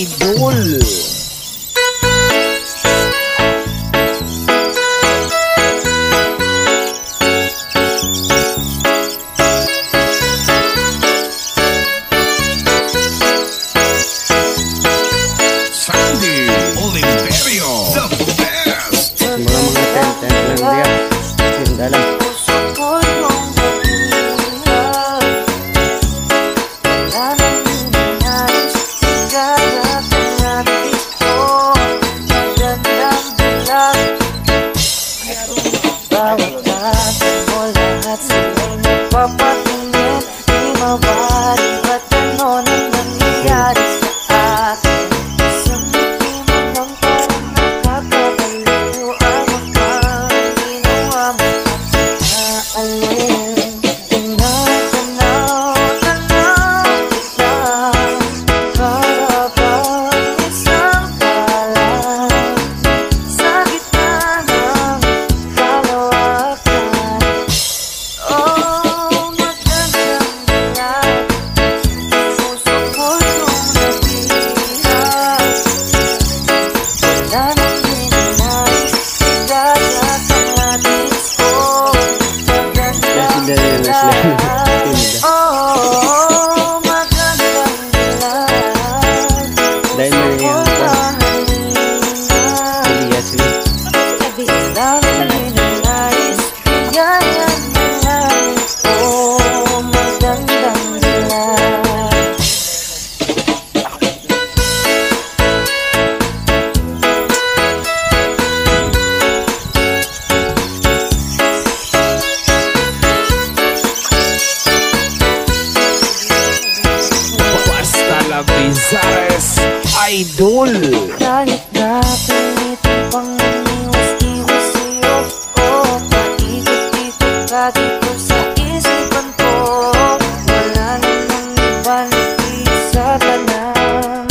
Idol. Idol. Kahit na pilitin pang maniwas-iwas sa'yo, oh, paikot-ikot ka dito sa isipan ko. Wala namang iba nag-isa ka lang,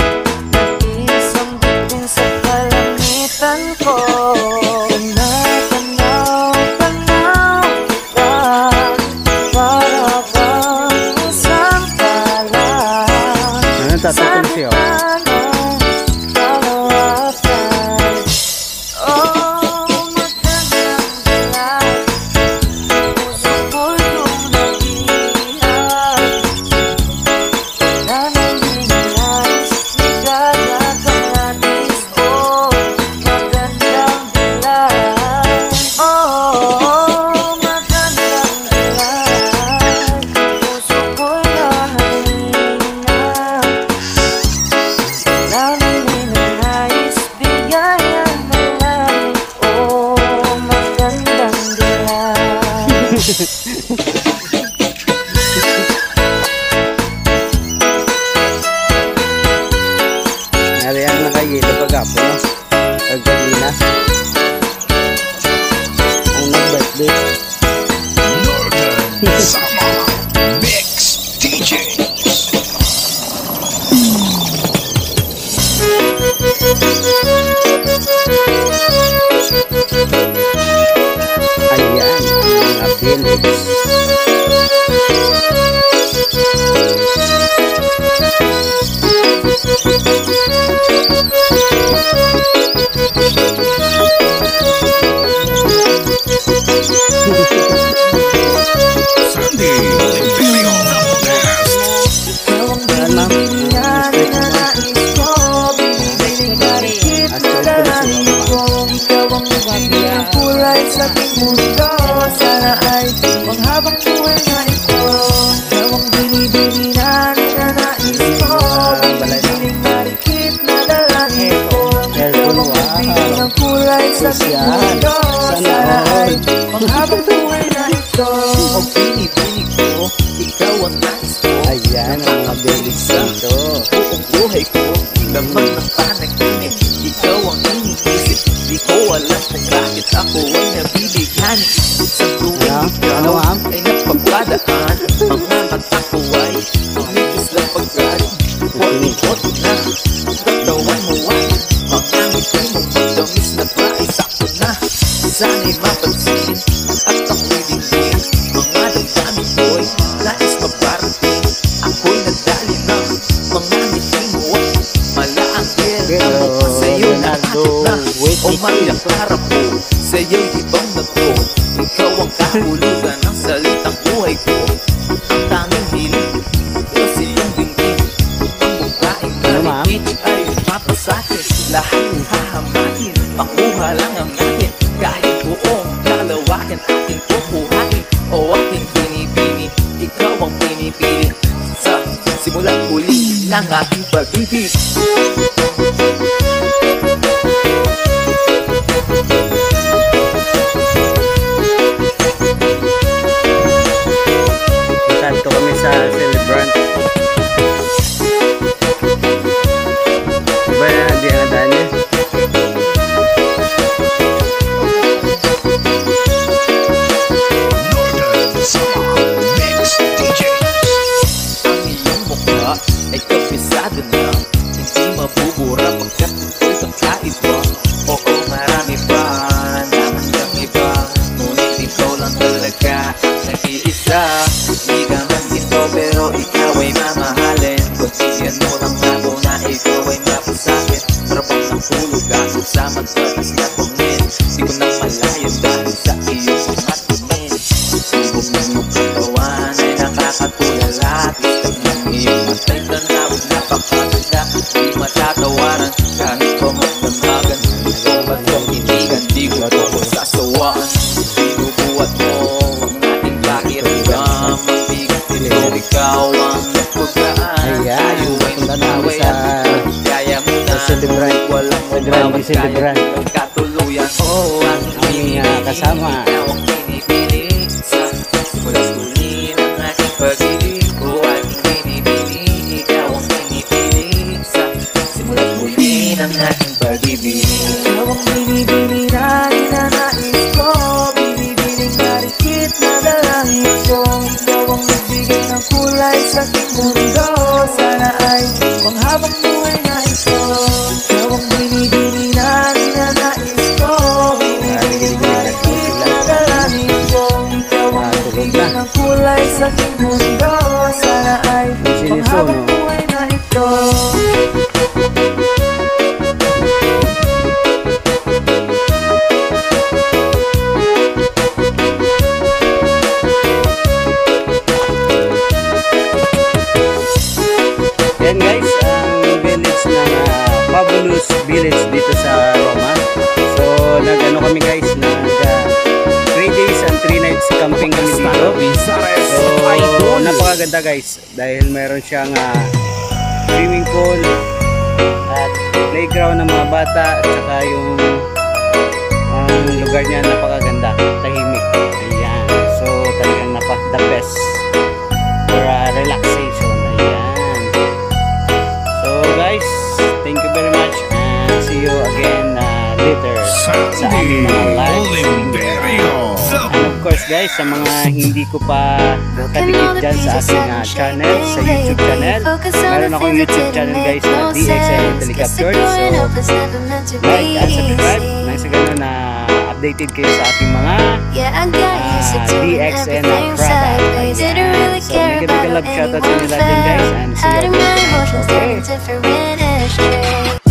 nag-isang bitin sa kalamitan ko. Tanaw-tanaw ka, para bang isang palang. Ano tatakon siya? Hari ang nakagila pag-apo, no? Pagkaginas. Ang nag-birthday. Northern Summer Mix DJs. Ayan, ang abilis. Sunday Imperial Best. Ikaw ang binibigyan na nais ko, binibining marikit na dahil ko. Ikaw ang bibigyan kulay sa aking mundo, sana ay panghabang buhay na ito. Ikaw ang binibigyan na nais ko, binibining marikit na dahil ko. Ikaw ang bibigyan kulay sa aking mundo, sana ay panghabang buhay na ito. O binibinig ko, ikaw ang nais ko. Ayan, ang mga abilis nito. Buong buhay ko, laman ng panaginip. Ikaw ang iniisip, di ko alam kung bakit ako ang nabibiganin. Sa tuwing ikaw ay napagpadaan, mga mata ko ay umigis lang pagkari. Huwag na, katawan mo ay mga ngiti mo magdamis na prais ako na. Sana'y mapansin at ako'y dinggin, mga damdamin ko'y nais maparating. Ako'y nadali ng mga ngiti mo at malaang bakit na wait, umayak harap ko sa'yo'y ibang nato. Ikaw ang kahulugan ng salitang buhay ko. Ang tanging hiling kasi yung dinggin. Ang bukaing marikit ay papasakit. Lahat ng hahamakin, makuha lang ang akin. Kahit buong kalawakan aking kukuhain o aking pinipili, ikaw ang pinipili sa simulang huli ng aking pag-ibig. Kanto kami sa celebrant. Diba na, di ang daan niya? Northern Summer Mix DJs. Ang iyong mukha ay kabisado na, hindi mabubura pagkat ito'y kakaiba. Oo, marami pa naman kang iba, ngunit ikaw lang talaga ang nag-iisa. Di ka man ginto pero ikaw ay mamahalin. Pagtigyan mo lang ako na ikaw ay mapasakit. Trabang ng hulog ako sa magpatas na pangin. Di ko nang malayan dahil sa iyong mga tingin. Subok ng iyong katawan ay nakakatulala. Istag ng iyong matay tanaw, napakaganda. Di matatawaran kahit pa magdamagan. Ikaw ba't kong inigan, di ko ito sasawaan. Binubuhat mo ang ating pakiramdam. Mabigat ito, ikaw ang nagpagaan. Ayan, Tayo ay punta na kami magkaway sa at kaya mo na. celebrant. Walang Celebrant, umawat celebrant. kaya magkatuluyan. Oo, ang Aming kasama. ikaw ang pinipili sa simulang huli ng aking pag-ibig. Oo, aking pinipili, ikaw ang pinipili sa simulang huli ng aking pag-ibig. Ikaw ang binibini na ninanais ko, binibining marikit na dalangin ko. Ikaw ang nagbigay ng kulay sa aking mundo. Sana ay panghabang buhay na ito. Ikaw ang binibini na ninanais ko, binibining marikit na dalangin ko. Ikaw ang nagbigay ng kulay sa aking mundo. Sana ay panghabang buhay na ito. Yan guys, ang village ng Fabulous Village dito sa Roma. So nag-ano kami guys, nag 3 days and 3 nights camping kami dito. So napakaganda guys dahil meron siyang swimming pool at playground ng mga bata at saka yung ang lugar niya napakaganda, tahimik. Ayan. So talagang the best for relaxation. Ayan. So guys, thank you very much and see you again later sa aming mga live stream. And of course guys, sa mga hindi ko pa kadikit dyan sa aking channel, sa YouTube channel, meron akong YouTube channel guys na DXN Telecapture. So like and subscribe nang sa ganun na updated kayo sa aking mga DXN product. So mega love shoutout sa nila dyan guys and see you again. Okay.